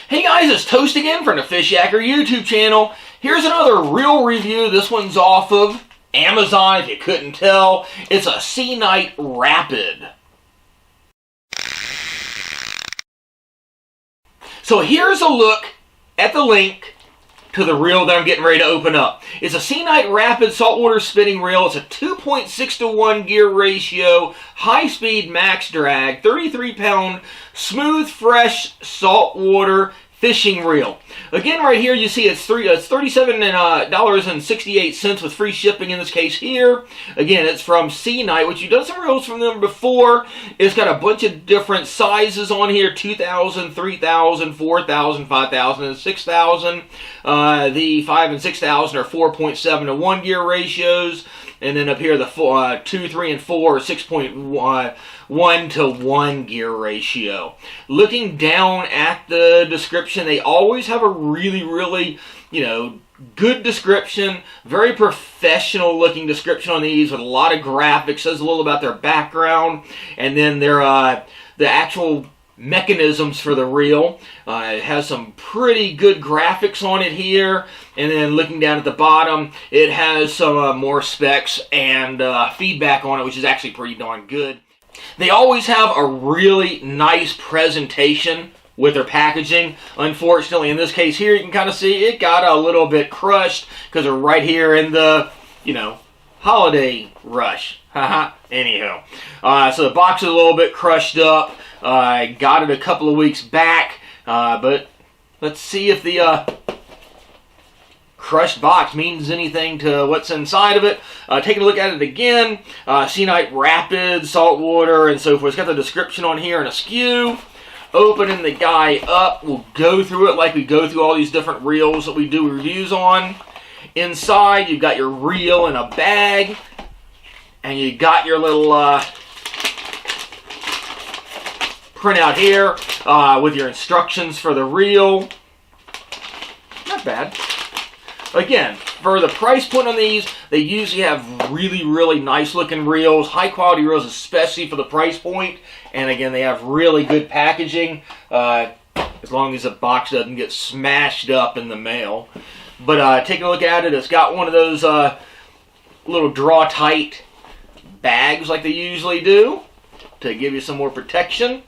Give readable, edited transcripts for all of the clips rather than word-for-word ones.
Hey guys, it's Toast again from the Fishyaker YouTube channel. Here's another reel review. This one's off of Amazon, if you couldn't tell. It's a SeaKnight Rapid. So here's a look at the link to the reel that I'm getting ready to open up. It's a SeaKnight Rapid saltwater spinning reel. It's a 2.6 to 1 gear ratio, high speed max drag, 33-pound, smooth, fresh saltwater fishing reel. Again, right here you see it's $37.68 with free shipping in this case here. Again, it's from SeaKnight, which you've done some reels from them before. It's got a bunch of different sizes on here: 2,000, 3,000, 4,000, 5,000, and 6,000. The 5 and 6,000 are 4.7 to 1 gear ratios. And then up here, the 2, 3, and 4 are 6.1 to 1 gear ratio. Looking down at the description, they always have a really, good description. Very professional looking description on these with a lot of graphics. Says a little about their background. And then their the actual mechanisms for the reel. It has some pretty good graphics on it here, and then looking down at the bottom, it has some more specs and feedback on it, which is actually pretty darn good. They always have a really nice presentation with their packaging. Unfortunately, in this case here, you can kind of see it got a little bit crushed because they're right here in the, holiday rush. Anyhow, so the box is a little bit crushed up. I got it a couple of weeks back, but let's see if the crushed box means anything to what's inside of it. Taking a look at it again, SeaKnight Rapid, saltwater, and so forth. It's got the description on here and a SKU. Opening the guy up, we'll go through it like we go through all these different reels that we do reviews on. Inside, you've got your reel in a bag, and you got your little printout here with your instructions for the reel. Not bad. Again, for the price point on these, they usually have really nice looking reels, high quality reels, especially for the price point. And again, they have really good packaging, as long as the box doesn't get smashed up in the mail. But taking a look at it, it's got one of those little draw tight bags like they usually do to give you some more protection.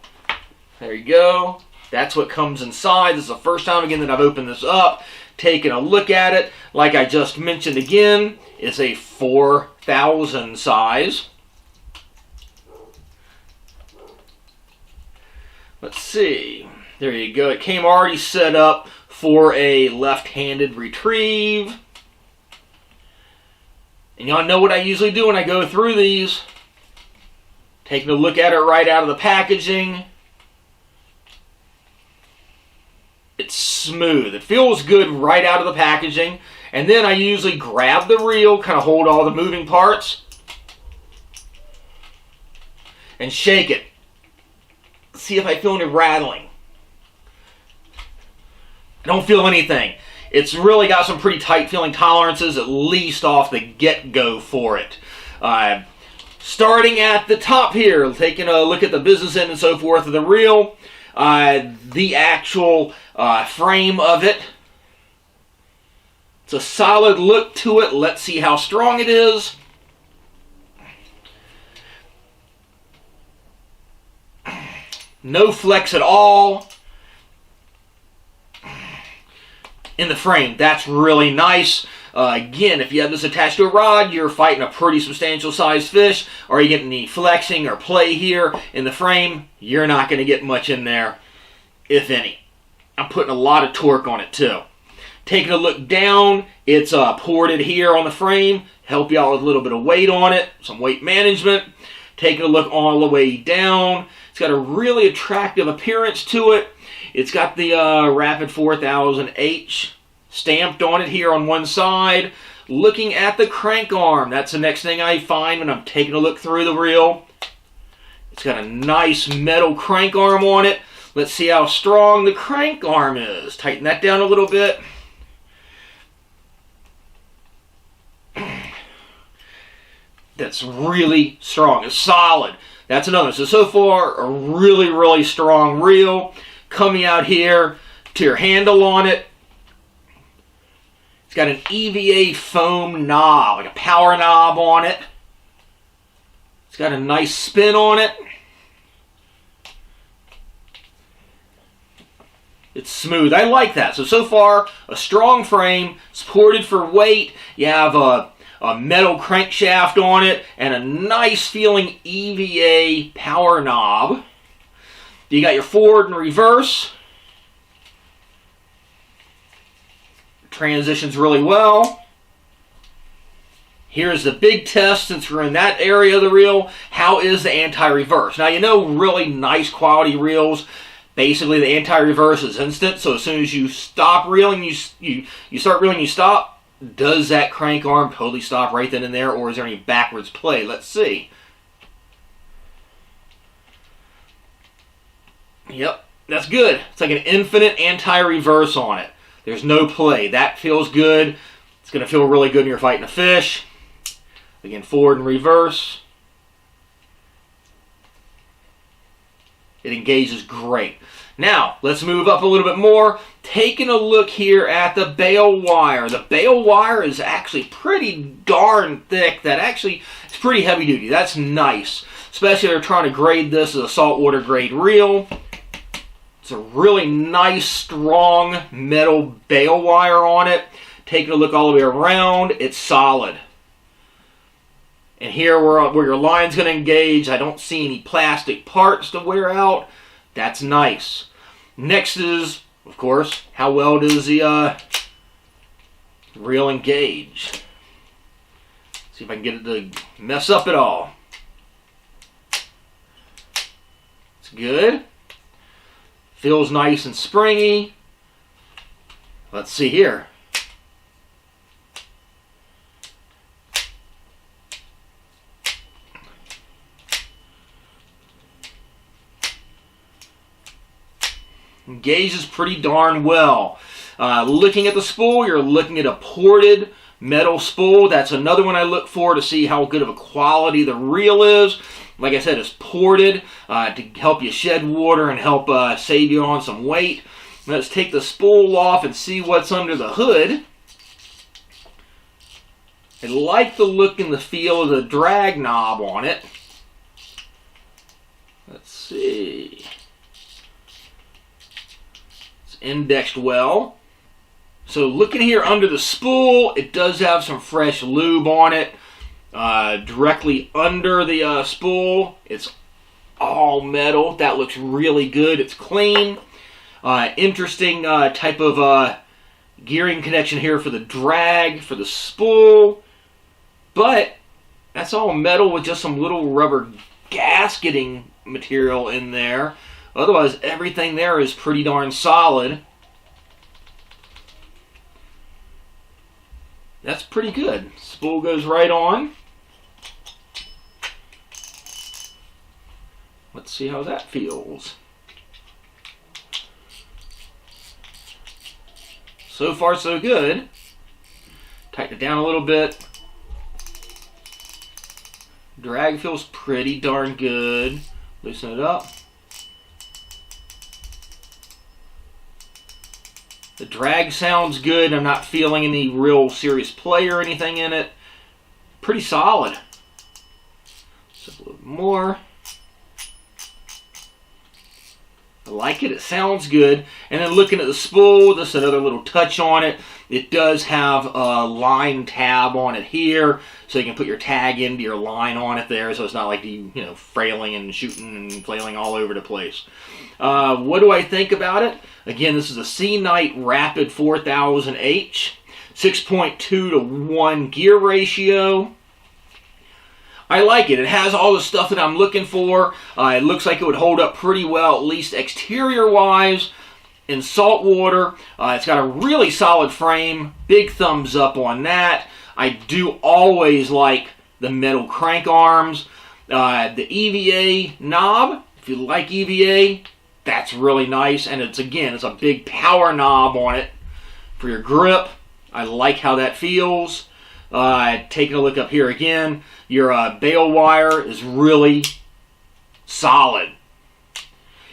There you go. That's what comes inside. This is the first time again that I've opened this up. Taking a look at it, like I just mentioned again, it's a 4,000 size. Let's see. There you go. It came already set up for a left-handed retrieve. And y'all know what I usually do when I go through these. Taking a look at it right out of the packaging. It's smooth. It feels good right out of the packaging. And then I usually grab the reel, kind of hold all the moving parts, and shake it. See if I feel any rattling. I don't feel anything. It's really got some pretty tight feeling tolerances, at least off the get-go for it. Starting at the top here, taking a look at the business end and so forth of the reel. The actual frame of it. It's a solid look to it. Let's see how strong it is. No flex at all in the frame. That's really nice. Again, if you have this attached to a rod, you're fighting a pretty substantial sized fish. Or you get any flexing or play here in the frame, you're not going to get much in there, if any. I'm putting a lot of torque on it too. Taking a look down, it's ported here on the frame. Help you out with a little bit of weight on it, some weight management. Taking a look all the way down. It's got a really attractive appearance to it. It's got the Rapid 4000H stamped on it here on one side. Looking at the crank arm, that's the next thing I find when I'm taking a look through the reel. It's got a nice metal crank arm on it. Let's see how strong the crank arm is. Tighten that down a little bit. That's really strong. It's solid. That's another. So far, a really strong reel. Coming out here to your handle on it. It's got an EVA foam knob, like a power knob on it. It's got a nice spin on it. It's smooth. I like that. So far, a strong frame, supported for weight. You have a metal crankshaft on it and a nice feeling EVA power knob. You got your forward and reverse. Transitions really well. Here's the big test since we're in that area of the reel. How is the anti-reverse? Now, you know, really nice quality reels, basically the anti-reverse is instant. So as soon as you stop reeling, you start reeling, you stop. Does that crank arm totally stop right then and there, or is there any backwards play? Let's see. Yep, that's good. It's like an infinite anti-reverse on it. There's no play. That feels good. It's going to feel really good when you're fighting a fish. Again, forward and reverse. It engages great. Now, let's move up a little bit more. Taking a look here at the bail wire. The bail wire is actually pretty darn thick. That actually is pretty heavy duty. That's nice. Especially if they're trying to grade this as a saltwater grade reel. It's a really nice, strong metal bail wire on it. Taking a look all the way around, it's solid. And here where your line's going to engage, I don't see any plastic parts to wear out. That's nice. Next is, of course, how well does the reel engage? See if I can get it to mess up at all. It's good. Feels nice and springy. Let's see here. Engages pretty darn well. Looking at the spool, you're looking at a ported metal spool. That's another one I look for to see how good of a quality the reel is. Like I said, it's ported to help you shed water and help save you on some weight. Let's take the spool off and see what's under the hood. I like the look and the feel of the drag knob on it. Let's see. It's indexed well. So looking here under the spool, it does have some fresh lube on it. Directly under the spool, it's all metal. That looks really good. It's clean. Interesting type of gearing connection here for the drag, for the spool. But that's all metal with just some little rubber gasketing material in there. Otherwise, everything there is pretty darn solid. That's pretty good. Spool goes right on. Let's see how that feels. So far, so good. Tighten it down a little bit. Drag feels pretty darn good. Loosen it up. The drag sounds good. I'm not feeling any real serious play or anything in it. Pretty solid. Just a little more. I like it. It sounds good. And then looking at the spool, just another little touch on it. It does have a line tab on it here, so you can put your tag into your line on it there, so it's not like you know, frailing and shooting and flailing all over the place. What do I think about it? Again, this is a SeaKnight Rapid 4000H, 6.2 to 1 gear ratio. I like it. It has all the stuff that I'm looking for. It looks like it would hold up pretty well, at least exterior-wise, in salt water. It's got a really solid frame. Big thumbs up on that. I do always like the metal crank arms. The EVA knob, if you like EVA, that's really nice. And it's, again, it's a big power knob on it for your grip. I like how that feels. Taking a look up here again, your bail wire is really solid.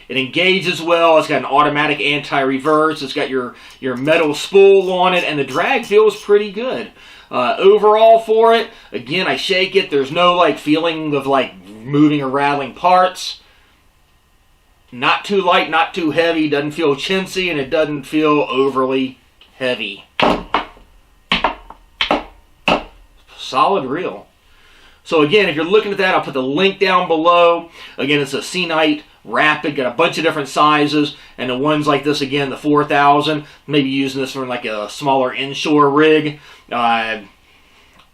It engages well. It's got an automatic anti-reverse. It's got your metal spool on it, and the drag feels pretty good. Overall for it, again, I shake it. There's no like feeling of like moving or rattling parts. Not too light, not too heavy. Doesn't feel chintzy, and it doesn't feel overly heavy. Solid reel. So again, if you're looking at that, I'll put the link down below. Again, it's a SeaKnight Rapid, got a bunch of different sizes, and the ones like this, again, the 4000, maybe using this for like a smaller inshore rig. I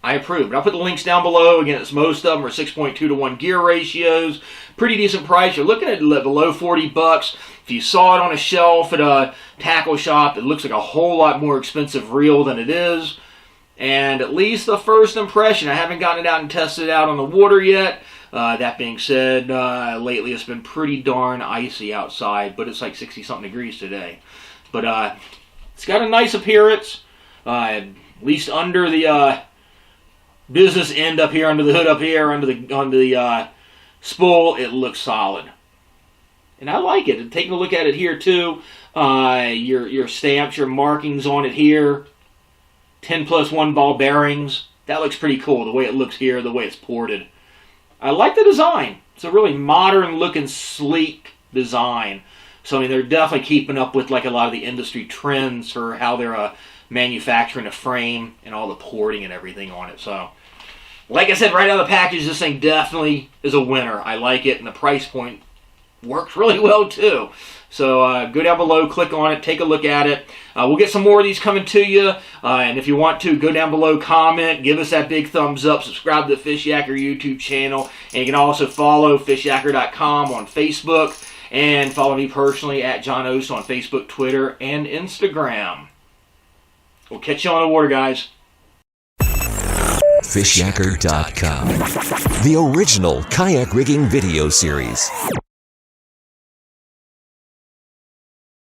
approve. But I'll put the links down below. Again, it's most of them are 6.2 to 1 gear ratios. Pretty decent price. You're looking at below 40 bucks. If you saw it on a shelf at a tackle shop, it looks like a whole lot more expensive reel than it is. And at least the first impression, I haven't gotten it out and tested it out on the water yet. That being said, lately it's been pretty darn icy outside, but it's like 60-something degrees today. But it's got a nice appearance, at least under the business end up here, under the hood up here, under the spool, it looks solid. And I like it. And taking a look at it here too, your stamps, your markings on it here, 10+1 ball bearings. That looks pretty cool, the way it looks here, the way it's ported. I like the design. It's a really modern looking, sleek design. So I mean, they're definitely keeping up with like a lot of the industry trends for how they're manufacturing a frame and all the porting and everything on it. So, like I said, right out of the package, this thing definitely is a winner. I like it, and the price point works really well too. So go down below, click on it, take a look at it. We'll get some more of these coming to you. And if you want to, go down below, comment, give us that big thumbs up, subscribe to the Fishyaker YouTube channel. And you can also follow Fishyaker.com on Facebook. And follow me personally at John Oast on Facebook, Twitter, and Instagram. We'll catch you on the water, guys. Fishyaker.com, the original kayak rigging video series.